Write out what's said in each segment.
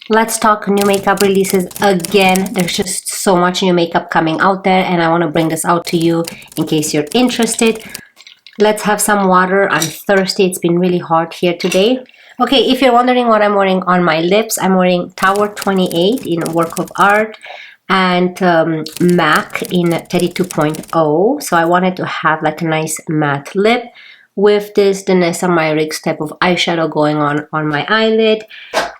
Let's talk new makeup releases again. There's just so much new makeup coming out there, and I want to bring this out to you in case you're interested. Let's have some water. I'm thirsty. It's been really hot here today. Okay, if you're wondering what I'm wearing on my lips, I'm wearing Tower 28 in Work of Art and MAC in 32.0. So I wanted to have like a nice matte lip with this Danessa Myrics type of eyeshadow going on my eyelid.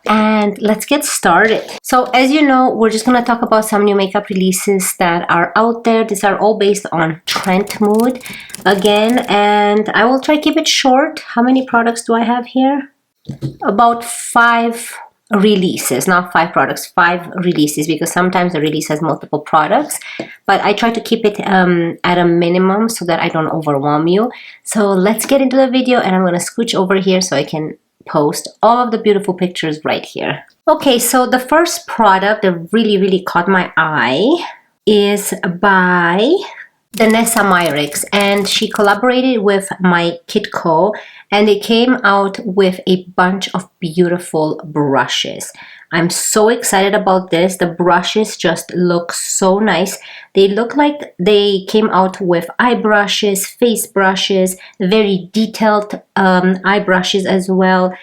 And let's get started. So as you know, we're just going to talk about some new makeup releases that are out there. These are all based on trend mood again, and I will try to keep it short. How many products do I have here? About 5 releases, not 5 products, 5 releases, because sometimes the release has multiple products, but I try to keep it at a minimum so that I don't overwhelm you. So let's get into the video, and I'm going to scooch over here so I can post all of the beautiful pictures right here. Okay, so the first product that really caught my eye is by Danessa Myrics, and she collaborated with mykitco, and they came out with a bunch of beautiful brushes. I'm so excited about this. The brushes just look so nice. They look like they came out with eye brushes, face brushes, very detailed eye brushes as well.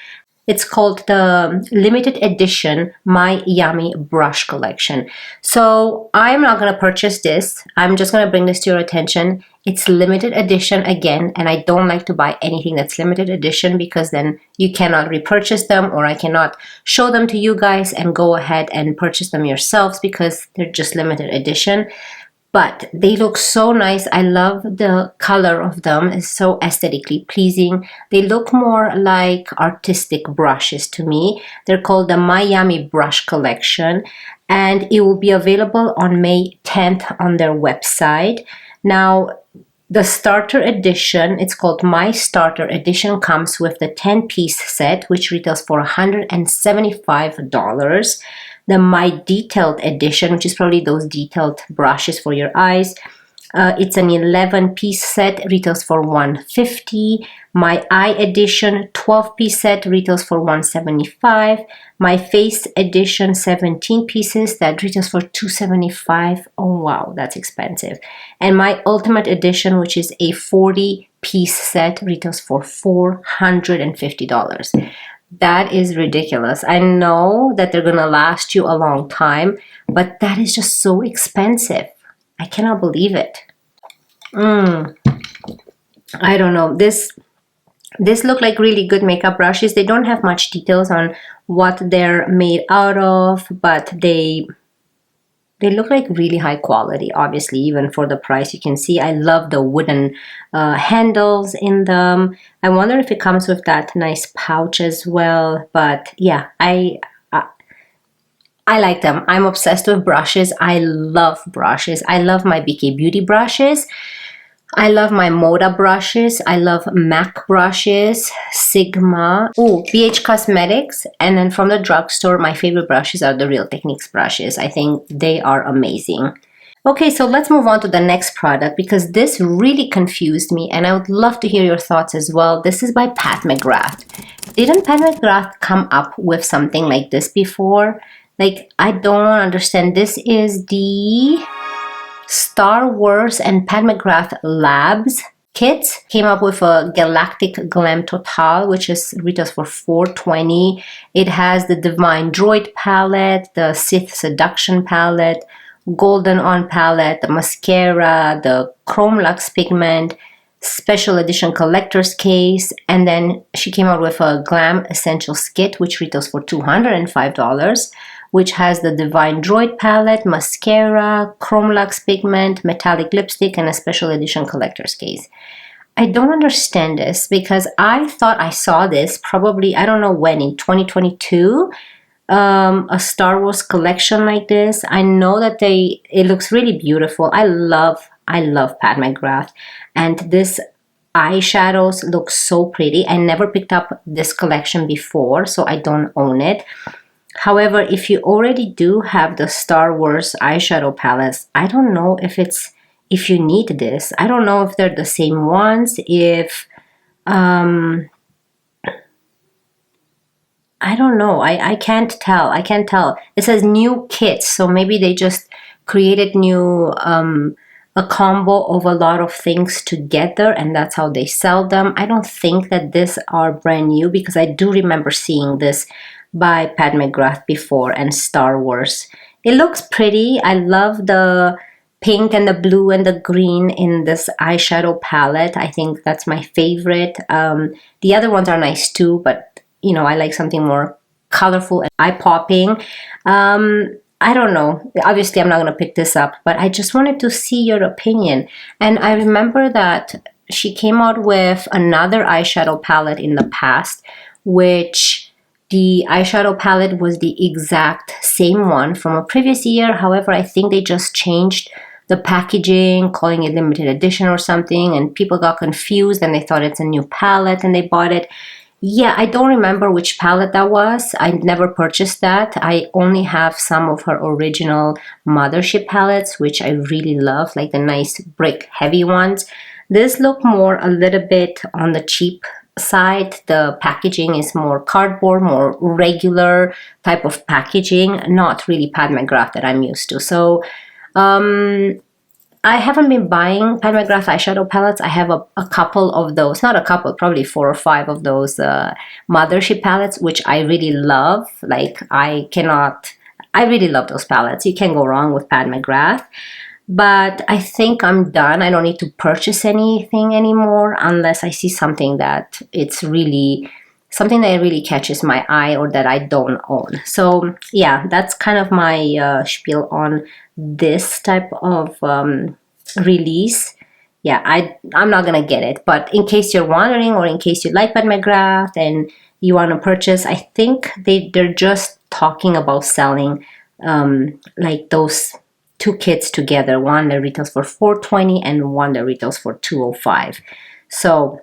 It's called the limited edition My Yummy Brush Collection. So I'm not going to purchase this. I'm just going to bring this to your attention. It's limited edition again, and I don't like to buy anything that's limited edition because then you cannot repurchase them, or I cannot show them to you guys and go ahead and purchase them yourselves because they're just limited edition. But they look so nice. I love the color of them. It's so aesthetically pleasing. They look more like artistic brushes to me. They're called the My Yummy Brush Collection, and it will be available on May 10th on their website. Now, the starter edition, it's called My Starter Edition, comes with the 10-piece set, which retails for $175. The My Detailed Edition, which is probably those detailed brushes for your eyes, it's an 11-piece set, retails for $150. My Eye Edition 12-piece set retails for $175. My Face Edition 17 pieces, that retails for $275. Oh wow, that's expensive. And my Ultimate Edition, which is a 40-piece set, retails for $450. That is ridiculous. I know that they're gonna last you a long time, but that is just so expensive. I cannot believe it. I don't know. This look like really good makeup brushes. They don't have much details on what they're made out of, but they look like really high quality, obviously, even for the price. You can see I love the wooden handles in them. I wonder if it comes with that nice pouch as well. But yeah, I like them. I'm obsessed with brushes. I love brushes. I love my BK Beauty brushes. I love my Moda brushes. I love MAC brushes, Sigma, BH Cosmetics, and then from the drugstore, my favorite brushes are the Real Techniques brushes. I think they are amazing. Okay, so let's move on to the next product because this really confused me, and I would love to hear your thoughts as well. This is by Pat McGrath. Didn't Pat McGrath come up with something like this before? Like, I don't understand. This is the Star Wars and Pat McGrath Labs kits. Came up with a Galactic Glam Total, which is retails for $420. It has the Divine Droid palette, the Sith Seduction palette, Golden On palette, the mascara, the Chrome Luxe pigment, special edition collector's case, and then she came out with a Glam Essentials kit, which retails for $205. Which has the Divine Droid palette, mascara, Chrome Luxe pigment, metallic lipstick, and a special edition collector's case. I don't understand this because I thought I saw this probably, I don't know when, in 2022, a Star Wars collection like this. I know that it looks really beautiful. I love Pat McGrath, and this eyeshadows look so pretty. I never picked up this collection before, so I don't own it. However, if you already do have the Star Wars eyeshadow palettes, I don't know if you need this. I don't know if they're the same ones, if I I don't know. I can't tell. I can't tell. It says new kits, so maybe they just created new a combo of a lot of things together, and that's how they sell them. I don't think that these are brand new because I do remember seeing this by Pat McGrath before and Star Wars. It looks pretty. I love the pink and the blue and the green in this eyeshadow palette. I think that's my favorite. The other ones are nice too, but you know, I like something more colorful and eye-popping. I don't know. Obviously, I'm not going to pick this up, but I just wanted to see your opinion. And I remember that she came out with another eyeshadow palette in the past, which the eyeshadow palette was the exact same one from a previous year. However, I think they just changed the packaging, calling it limited edition or something, and people got confused and they thought it's a new palette and they bought it. Yeah, I don't remember which palette that was. I never purchased that. I only have some of her original Mothership palettes, which I really love, like the nice brick heavy ones. This look more a little bit on the cheap side. The packaging is more cardboard, more regular type of packaging, not really Pat McGrath that I'm used to. So, I haven't been buying Pat McGrath eyeshadow palettes. I have a couple of those, not a couple, probably 4 or 5 of those Mothership palettes, which I really love. Like, I really love those palettes. You can't go wrong with Pat McGrath. But I think I'm done. I don't need to purchase anything anymore unless I see something that really catches my eye or that I don't own. So yeah, that's kind of my spiel on this type of release. Yeah, I'm not gonna get it, but in case you're wondering, or in case you like Pat McGrath and you want to purchase, I think they're just talking about selling like those 2 kits together, one that retails for $420 and one that retails for $205. So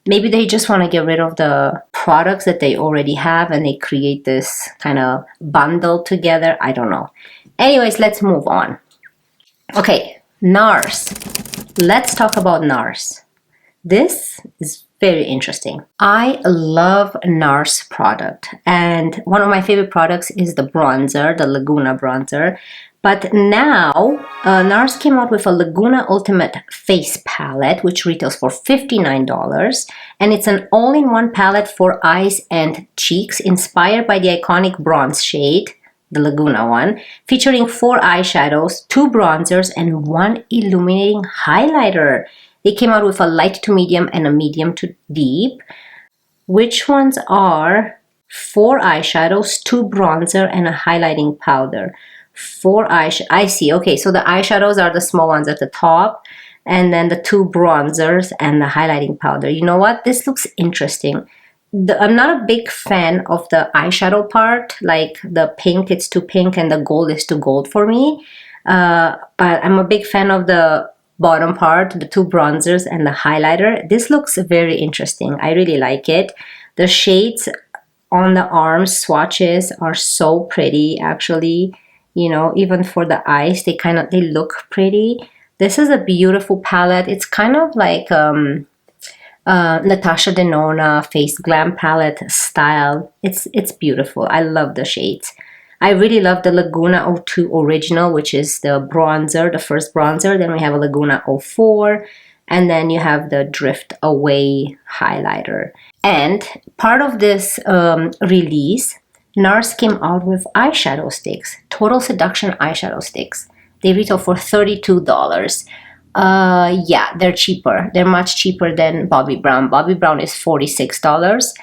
maybe they just want to get rid of the products that they already have and they create this kind of bundle together. I don't know. Anyways, let's move on. Okay, NARS. Let's talk about NARS. This is very interesting. I love NARS product, and one of my favorite products is the bronzer, the Laguna bronzer. But now, NARS came out with a Laguna Ultimate Face Palette, which retails for $59. And it's an all-in-one palette for eyes and cheeks, inspired by the iconic bronze shade, the Laguna one, featuring 4 eyeshadows, 2 bronzers, and 1 illuminating highlighter. They came out with a light to medium and a medium to deep. Which ones are 4 eyeshadows, 2 bronzer, and a highlighting powder? 4 eyeshadows. I see. Okay, so the eyeshadows are the small ones at the top, and then the 2 bronzers and the highlighting powder. You know what? This looks interesting. I'm not a big fan of the eyeshadow part, like the pink, it's too pink, and the gold is too gold for me. But I'm a big fan of the bottom part, the 2 bronzers and the highlighter. This looks very interesting. I really like it. The shades on the arms swatches are so pretty, actually. You know, even for the eyes, they look pretty. This is a beautiful palette. It's kind of like Natasha Denona Face Glam palette style. It's beautiful. I love the shades. I really love the Laguna 02 Original, which is the bronzer, the first bronzer. Then we have a Laguna 04, and then you have the Drift Away highlighter. And part of this release, NARS came out with eyeshadow sticks, Total Seduction eyeshadow sticks. They retail for $32. Yeah, they're cheaper. They're much cheaper than Bobbi Brown. Bobbi Brown is $46.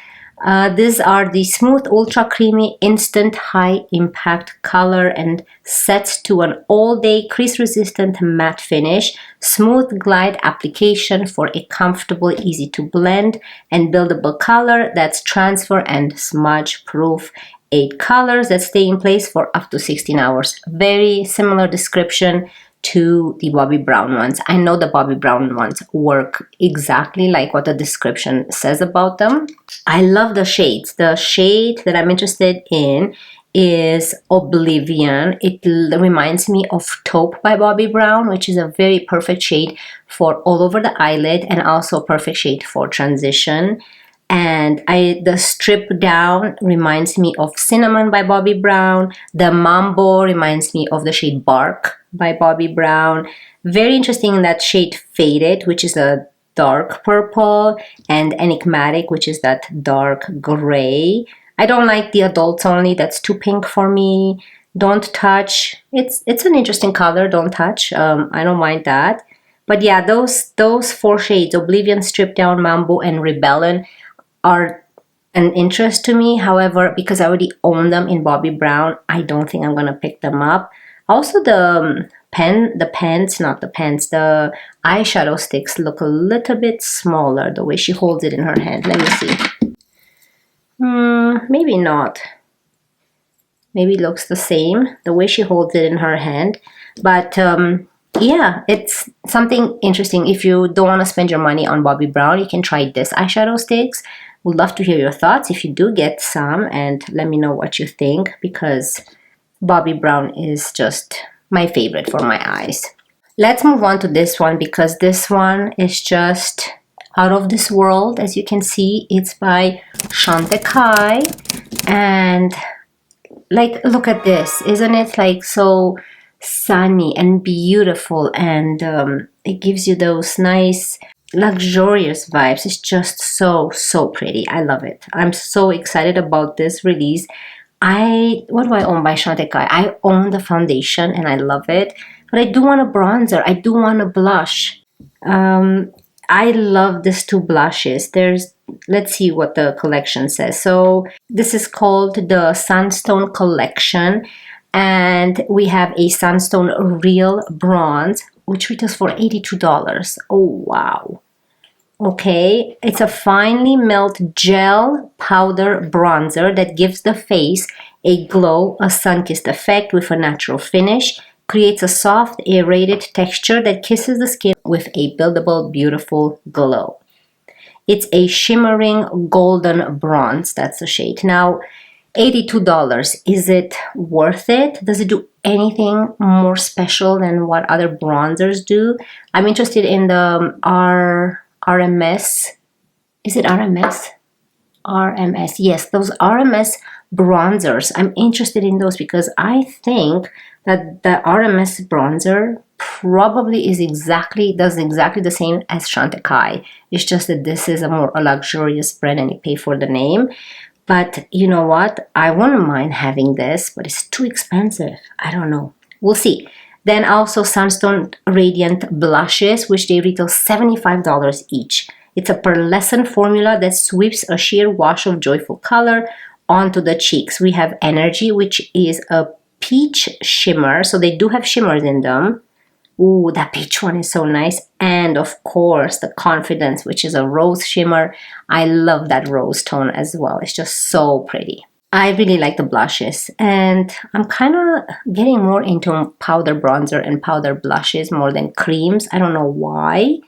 These are the Smooth Ultra Creamy Instant High Impact Color and sets to an all-day crease-resistant matte finish, smooth glide application for a comfortable, easy-to-blend and buildable color that's transfer and smudge-proof. 8 colors that stay in place for up to 16 hours. Very similar description to the Bobbi Brown ones. I know the Bobbi Brown ones work exactly like what the description says about them. I love the shades. The shade that I'm interested in is Oblivion. It reminds me of Taupe by Bobbi Brown, which is a very perfect shade for all over the eyelid and also a perfect shade for transition. And the strip down reminds me of Cinnamon by Bobbi Brown. The Mambo reminds me of the shade Bark by Bobbi Brown. Very interesting in that shade Faded, which is a dark purple, and Enigmatic, which is that dark gray. I don't like the Adults Only. That's too pink for me. Don't Touch. It's an interesting color. Don't Touch. I don't mind that. But yeah, those 4 shades, Oblivion, Strip Down, Mambo, and Rebellion, are an interest to me. However, because I already own them in Bobbi Brown, I don't think I'm gonna pick them up. Also, the eyeshadow sticks look a little bit smaller the way she holds it in her hand. Let me see. Maybe not. Maybe it looks the same the way she holds it in her hand. But yeah, it's something interesting. If you don't want to spend your money on Bobbi Brown, you can try this eyeshadow sticks. Would love to hear your thoughts if you do get some, and let me know what you think, because Bobbi Brown is just my favorite for my eyes. Let's move on to this one, because this one is just out of this world. As you can see, it's by Chantecaille, and like, look at this. Isn't it like so sunny and beautiful, and it gives you those nice luxurious vibes. It's just so pretty. I love it. I'm so excited about this release. What do I own by Chantecaille? I own the foundation and I love it, but I do want a bronzer. I do want a blush. I love these 2 blushes. Let's see what the collection says. So this is called the Sunstone Collection, and we have a Sunstone Real Bronze, which retails for $82. Oh, wow. Okay, it's a finely milled gel powder bronzer that gives the face a glow, a sun-kissed effect with a natural finish, creates a soft, aerated texture that kisses the skin with a buildable, beautiful glow. It's a shimmering golden bronze. That's the shade. Now, $82. Is it worth it? Does it do anything more special than what other bronzers do? I'm interested in the RMS. Is it RMS? RMS. Yes, those RMS bronzers. I'm interested in those because I think that the RMS bronzer probably does exactly the same as Chantecaille. It's just that this is a more luxurious brand and you pay for the name. But you know what? I wouldn't mind having this, but it's too expensive. I don't know. We'll see. Then also Sunstone Radiant Blushes, which they retail $75 each. It's a pearlescent formula that sweeps a sheer wash of joyful color onto the cheeks. We have Energy, which is a peach shimmer. So they do have shimmers in them. Ooh, that peach one is so nice. And of course, the Confidence, which is a rose shimmer. I love that rose tone as well. It's just so pretty. I really like the blushes, and I'm kind of getting more into powder bronzer and powder blushes more than creams. I don't know why.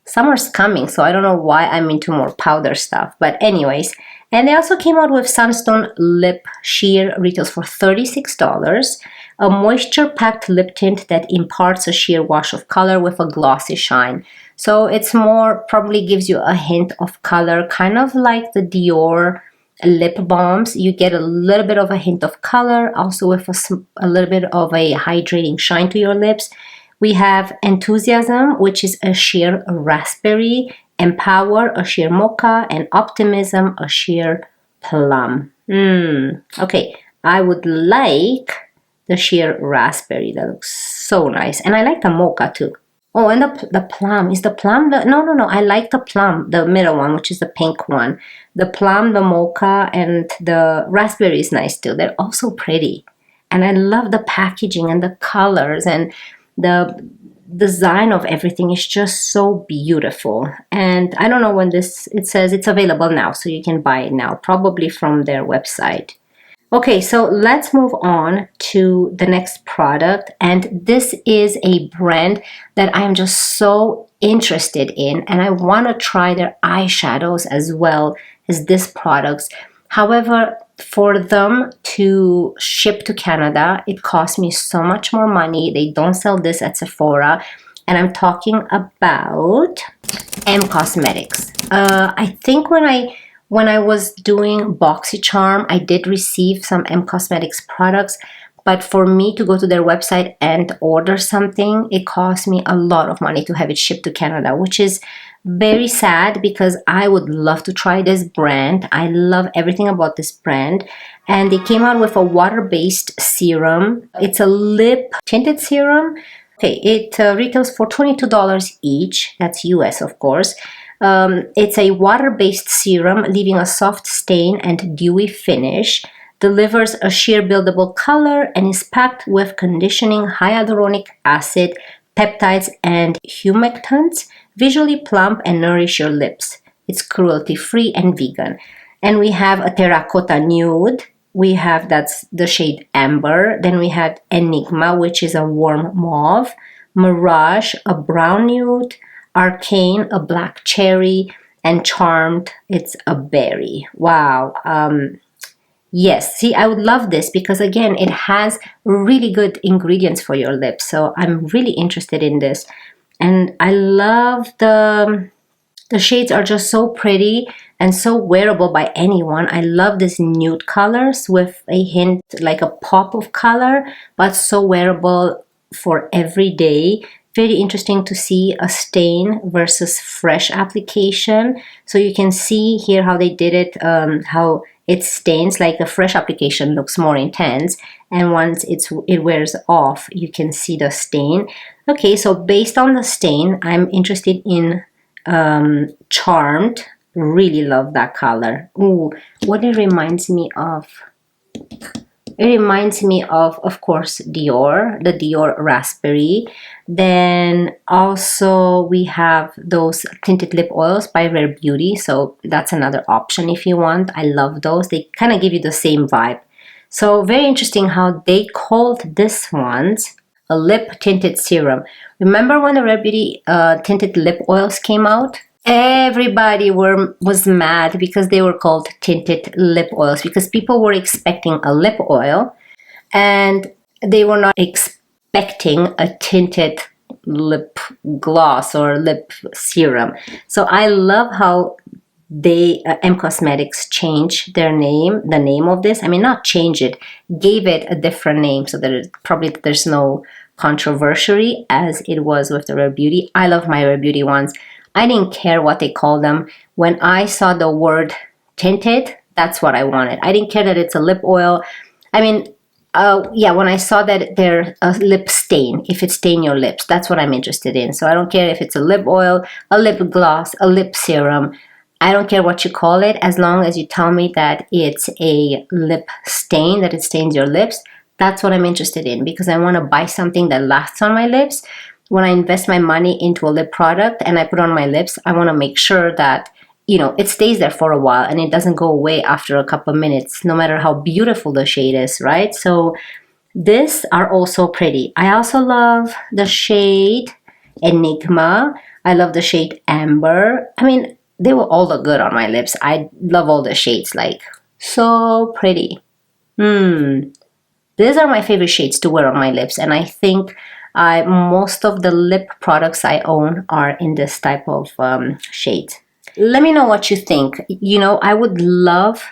Summer's coming, so I don't know why I'm into more powder stuff. But anyways, and they also came out with Sunstone Lip Sheer, retails for $36. A moisture-packed lip tint that imparts a sheer wash of color with a glossy shine. So it's more, probably gives you a hint of color, kind of like the Dior lip balms. You get a little bit of a hint of color, also with a little bit of a hydrating shine to your lips. We have Enthusiasm, which is a sheer raspberry, Empower, a sheer mocha, and Optimism, a sheer plum. Okay, I would like the sheer raspberry. That looks so nice. And I like the mocha too. Oh, and the plum. Is the plum the... No. I like the plum, the middle one, which is the pink one. The plum, the mocha, and the raspberry is nice too. They're also pretty. And I love the packaging and the colors, and the design of everything is just so beautiful. And I don't know when it says it's available now, so you can buy it now, probably from their website. Okay, so let's move on to the next product, and this is a brand that I am just so interested in, and I want to try their eyeshadows as well as these products. However, for them to ship to Canada, it costs me so much more money. They don't sell this at Sephora, and I'm talking about M Cosmetics. I think when I When I was doing BoxyCharm, I did receive some Cosmetics products, but for me to go to their website and order something, it cost me a lot of money to have it shipped to Canada, which is very sad because I would love to try this brand. I love everything about this brand. And they came out with a water-based serum. It's a lip tinted serum. Okay, it retails for $22 each. That's US, of course. It's a water-based serum, leaving a soft stain and dewy finish. Delivers a sheer buildable color and is packed with conditioning hyaluronic acid, peptides, and humectants. Visually plump and nourish your lips. It's cruelty-free and vegan. And we have a terracotta nude. We have, that's the shade Amber. Then we have Enigma, which is a warm mauve. Mirage, a brown nude. Arcane, a black cherry. And Charmed, it's a berry. Wow. Yes, see, I would love this because, again, it has really good ingredients for your lips. So I'm really interested in this. And I love the shades are just so pretty and so wearable by anyone. I love these nude colors with a hint, like a pop of color, but so wearable for every day. Very interesting to see a stain versus fresh application. So you can see here how they did it, how it stains. Like the fresh application looks more intense, and once it wears off, you can see the stain. Okay, so based on the stain, I'm interested in Charmed. Really love that color. Ooh, what it reminds me of? It reminds me of course, Dior, the Dior Raspberry. Then also we have those tinted lip oils by Rare Beauty. So that's another option if you want. I love those. They kind of give you the same vibe. So very interesting how they called this ones a lip tinted serum. Remember when the Rare Beauty tinted lip oils came out? Everybody was mad because they were called tinted lip oils because people were expecting a lip oil and they were not expecting a tinted lip gloss or lip serum. So I love how they Cosmetics changed their name, the name of this. I mean, not change it, gave it a different name so that there's no controversy as it was with the Rare Beauty. I love my Rare Beauty ones. I didn't care what they called them. When I saw the word tinted, that's what I wanted. I didn't care that it's a lip oil. I mean, yeah, when I saw that they're a lip stain, if it stain your lips, that's what I'm interested in. So I don't care if it's a lip oil, a lip gloss, a lip serum. I don't care what you call it, as long as you tell me that it's a lip stain, that it stains your lips. That's what I'm interested in because I want to buy something that lasts on my lips. When I invest my money into a lip product and I put on my lips, I want to make sure that, you know, it stays there for a while and it doesn't go away after a couple of minutes, no matter how beautiful the shade is, right? So these are also pretty. I also love the shade Enigma. I love the shade Amber. I mean, they will all look good on my lips. I love all the shades, like, so pretty. These are my favorite shades to wear on my lips, and I think most of the lip products I own are in this type of shade. Let me know what you think. You know, I would love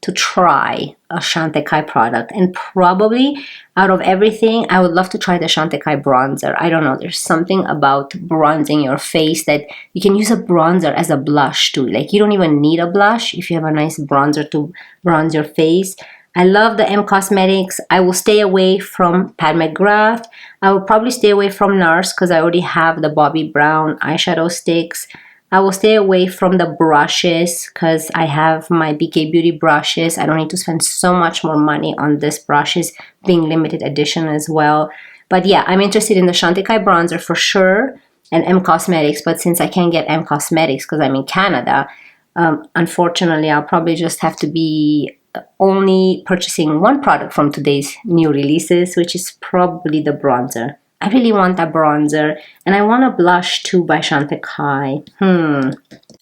to try a Chantecaille product, and probably out of everything, I would love to try the Chantecaille bronzer. I don't know, there's something about bronzing your face that you can use a bronzer as a blush too. Like, you don't even need a blush if you have a nice bronzer to bronze your face. I love the Cosmetics. I will stay away from Pat McGrath. I will probably stay away from NARS because I already have the Bobbi Brown eyeshadow sticks. I will stay away from the brushes because I have my BK Beauty brushes. I don't need to spend so much more money on these brushes, being limited edition as well. But yeah, I'm interested in the Chantecaille bronzer for sure and Cosmetics. But since I can't get Cosmetics because I'm in Canada, unfortunately, I'll probably just have to be only purchasing one product from today's new releases, which is probably the bronzer. I really want that bronzer, and I want a blush too by Chantecaille.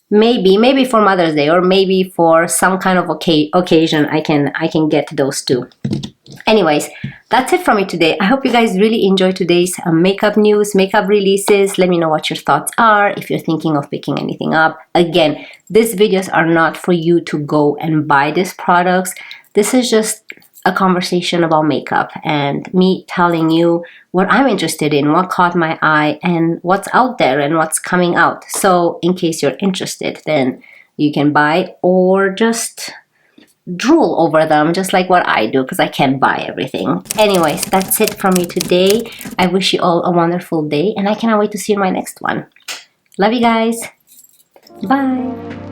Maybe for Mother's Day, or maybe for some kind of occasion I can get those two. Anyways, that's it from me today. I hope you guys really enjoyed today's makeup news, makeup releases. Let me know what your thoughts are if you're thinking of picking anything up. Again, these videos are not for you to go and buy these products. This is just a conversation about makeup and me telling you what I'm interested in, what caught my eye, and what's out there and what's coming out. So in case you're interested, then you can buy or just drool over them, just like what I do, because I can't buy everything. Anyways, that's it from me today. I wish you all a wonderful day, and I cannot wait to see you in my next one. Love you guys. Bye.